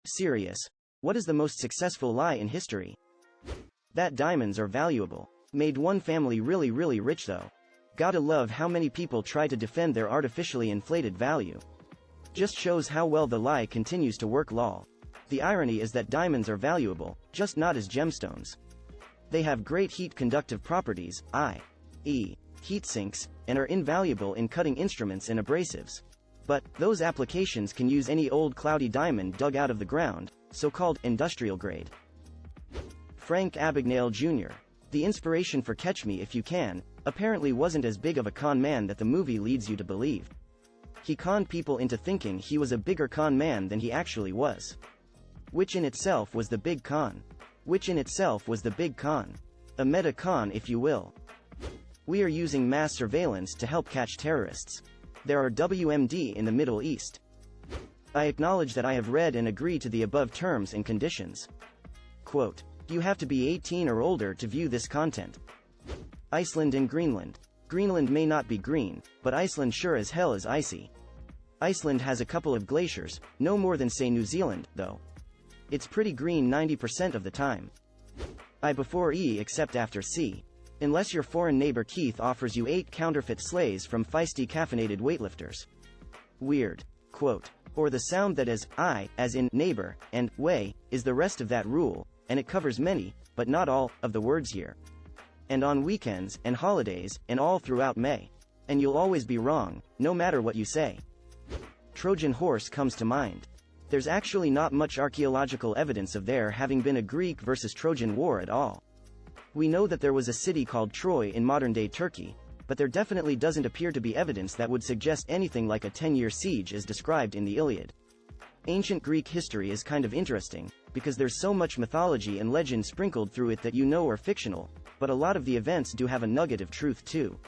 Serious. What is the most successful lie in history? That diamonds are valuable. Made one family really rich though. Gotta love how many people try to defend their artificially inflated value. Just shows how well the lie continues to work lol. The irony is that diamonds are valuable, just not as gemstones. They have great heat conductive properties, i.e., heat sinks, and are invaluable in cutting instruments and abrasives. But those applications can use any old cloudy diamond dug out of the ground, so-called industrial grade. Frank Abagnale Jr., the inspiration for Catch Me If You Can, apparently wasn't as big of a con man that the movie leads you to believe. He conned people into thinking he was a bigger con man than he actually was. Which in itself was the big con. A meta con, if you will. We are using mass surveillance to help catch terrorists. There are WMD in the Middle East. I acknowledge that I have read and agree to the above terms and conditions. Quote, you have to be 18 or older to view this content. Iceland and Greenland. Greenland may not be green, but Iceland sure as hell is icy. Iceland has a couple of glaciers, no more than say New Zealand, though. It's pretty green 90% of the time. I before E except after C. Unless your foreign neighbor Keith offers you 8 counterfeit sleighs from feisty caffeinated weightlifters. Weird. Quote. Or the sound that is I, as in neighbor, and way, is the rest of that rule, and it covers many, but not all, of the words here. And on weekends, and holidays, and all throughout May. And you'll always be wrong, no matter what you say. Trojan horse comes to mind. There's actually not much archaeological evidence of there having been a Greek versus Trojan war at all. We know that there was a city called Troy in modern-day Turkey, but there definitely doesn't appear to be evidence that would suggest anything like a 10-year siege as described in the Iliad. Ancient Greek history is kind of interesting, because there's so much mythology and legend sprinkled through it that you know are fictional, but a lot of the events do have a nugget of truth too.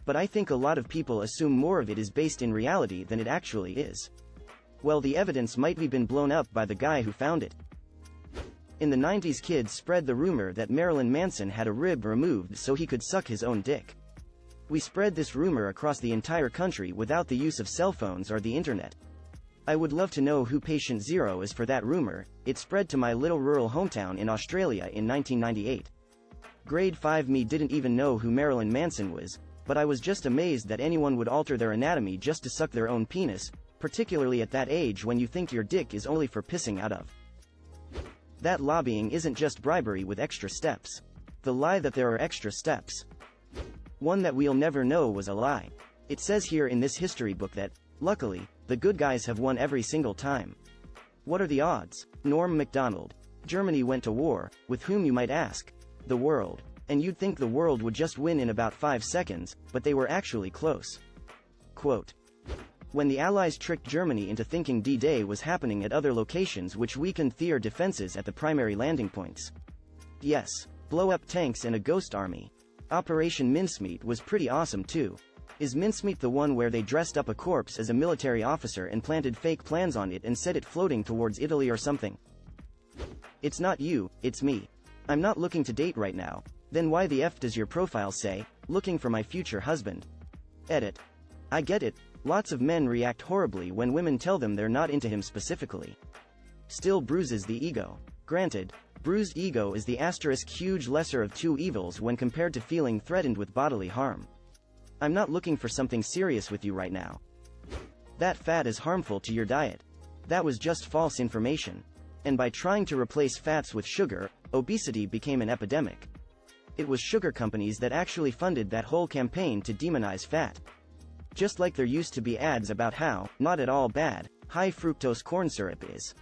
But I think a lot of people assume more of it is based in reality than it actually is. Well, the evidence might have been blown up by the guy who found it. In the 90s, kids spread the rumor that Marilyn Manson had a rib removed so he could suck his own dick. We spread this rumor across the entire country without the use of cell phones or the internet. I would love to know who patient zero is for that rumor. It spread to my little rural hometown in Australia in 1998. Grade 5 me didn't even know who Marilyn Manson was, but I was just amazed that anyone would alter their anatomy just to suck their own penis, particularly at that age when you think your dick is only for pissing out of. That lobbying isn't just bribery with extra steps. The lie that there are extra steps. One that we'll never know was a lie. It says here in this history book that, luckily, the good guys have won every single time. What are the odds? Norm Macdonald. Germany went to war, with whom you might ask? The world. And you'd think the world would just win in about 5 seconds, but they were actually close. Quote. When the Allies tricked Germany into thinking D-Day was happening at other locations which weakened their defenses at the primary landing points. Yes. Blow up tanks and a ghost army. Operation Mincemeat was pretty awesome too. Is Mincemeat the one where they dressed up a corpse as a military officer and planted fake plans on it and set it floating towards Italy or something? It's not you, it's me. I'm not looking to date right now. Then why the F does your profile say, looking for my future husband? Edit. I get it. Lots of men react horribly when women tell them they're not into him specifically. Still bruises the ego. Granted, bruised ego is the huge lesser of two evils when compared to feeling threatened with bodily harm. I'm not looking for something serious with you right now. That fat is harmful to your diet. That was just false information. And by trying to replace fats with sugar, obesity became an epidemic. It was sugar companies that actually funded that whole campaign to demonize fat. Just like there used to be ads about how, not at all bad, high fructose corn syrup is.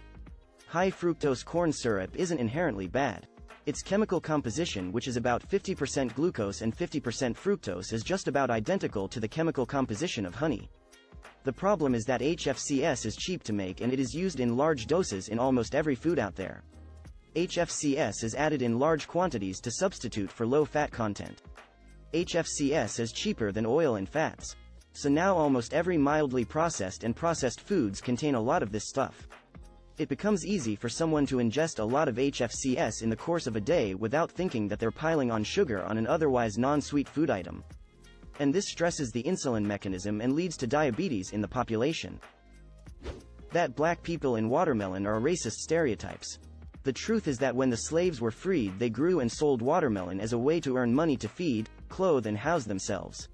High fructose corn syrup isn't inherently bad. Its chemical composition, which is about 50% glucose and 50% fructose, is just about identical to the chemical composition of honey. The problem is that HFCS is cheap to make and it is used in large doses in almost every food out there. HFCS is added in large quantities to substitute for low-fat content. HFCS is cheaper than oil and fats. So now almost every mildly processed and processed foods contain a lot of this stuff. It becomes easy for someone to ingest a lot of HFCS in the course of a day without thinking that they're piling on sugar on an otherwise non-sweet food item. And this stresses the insulin mechanism and leads to diabetes in the population. that black people and watermelon are racist stereotypes. The truth is that when the slaves were freed, they grew and sold watermelon as a way to earn money to feed, clothe, and house themselves.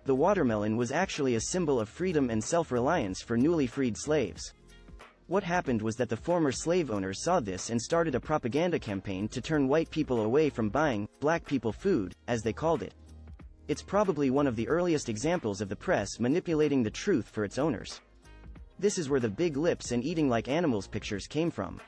The watermelon was actually a symbol of freedom and self-reliance for newly freed slaves. What happened was that the former slave owners saw this and started a propaganda campaign to turn white people away from buying black people food, as they called it. It's probably one of the earliest examples of the press manipulating the truth for its owners. This is where the big lips and eating like animals pictures came from.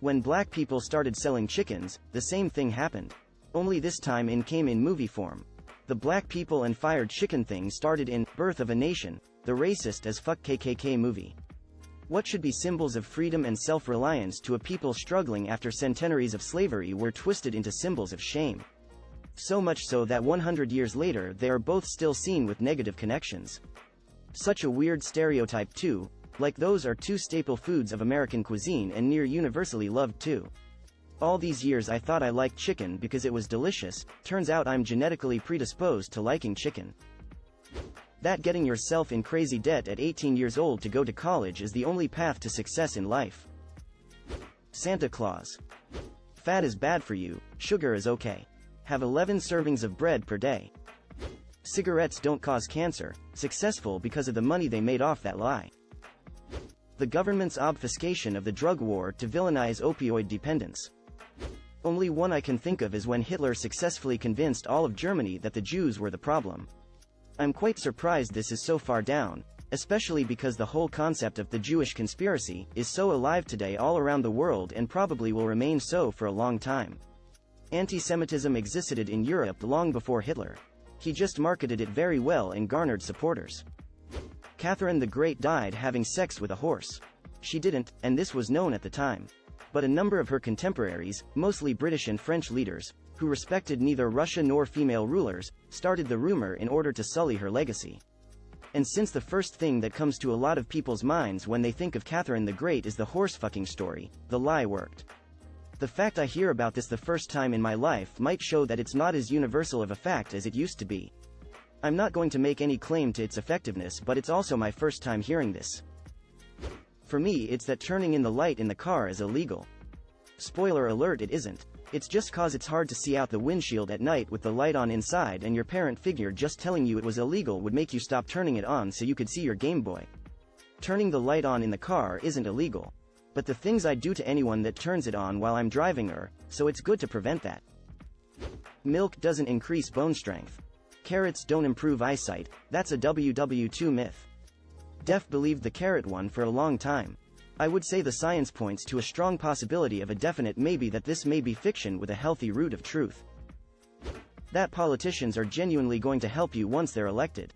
When black people started selling chickens, the same thing happened. Only this time it came in movie form. The black people and fired chicken thing started in Birth of a Nation, the racist as fuck KKK movie. What should be symbols of freedom and self-reliance to a people struggling after centenaries of slavery were twisted into symbols of shame. So much so that 100 years later they are both still seen with negative connections. Such a weird stereotype too, like those are two staple foods of American cuisine and near universally loved too. All these years I thought I liked chicken because it was delicious, turns out I'm genetically predisposed to liking chicken. That getting yourself in crazy debt at 18 years old to go to college is the only path to success in life. Santa Claus. Fat is bad for you, sugar is okay. Have 11 servings of bread per day. Cigarettes don't cause cancer, successful because of the money they made off that lie. The government's obfuscation of the drug war to villainize opioid dependence. Only one I can think of is when Hitler successfully convinced all of Germany that the Jews were the problem. I'm quite surprised this is so far down, especially because the whole concept of the Jewish conspiracy is so alive today all around the world and probably will remain so for a long time. Anti-Semitism existed in Europe long before Hitler. He just marketed it very well and garnered supporters. Catherine the Great died having sex with a horse. She didn't, and this was known at the time. But a number of her contemporaries, mostly British and French leaders, who respected neither Russia nor female rulers, started the rumor in order to sully her legacy. And since the first thing that comes to a lot of people's minds when they think of Catherine the Great is the horse-fucking story, the lie worked. The fact I hear about this the first time in my life might show that it's not as universal of a fact as it used to be. I'm not going to make any claim to its effectiveness, but it's also my first time hearing this. For me, it's that turning in the light in the car is illegal. Spoiler alert, it isn't. It's just cause it's hard to see out the windshield at night with the light on inside, and your parent figure just telling you it was illegal would make you stop turning it on so you could see your Game Boy. Turning the light on in the car isn't illegal. But the things I do to anyone that turns it on while I'm driving are, so it's good to prevent that. Milk doesn't increase bone strength. Carrots don't improve eyesight, that's a WW2 myth. Def believed the carrot one for a long time. I would say the science points to a strong possibility of a definite maybe that this may be fiction with a healthy root of truth. That politicians are genuinely going to help you once they're elected.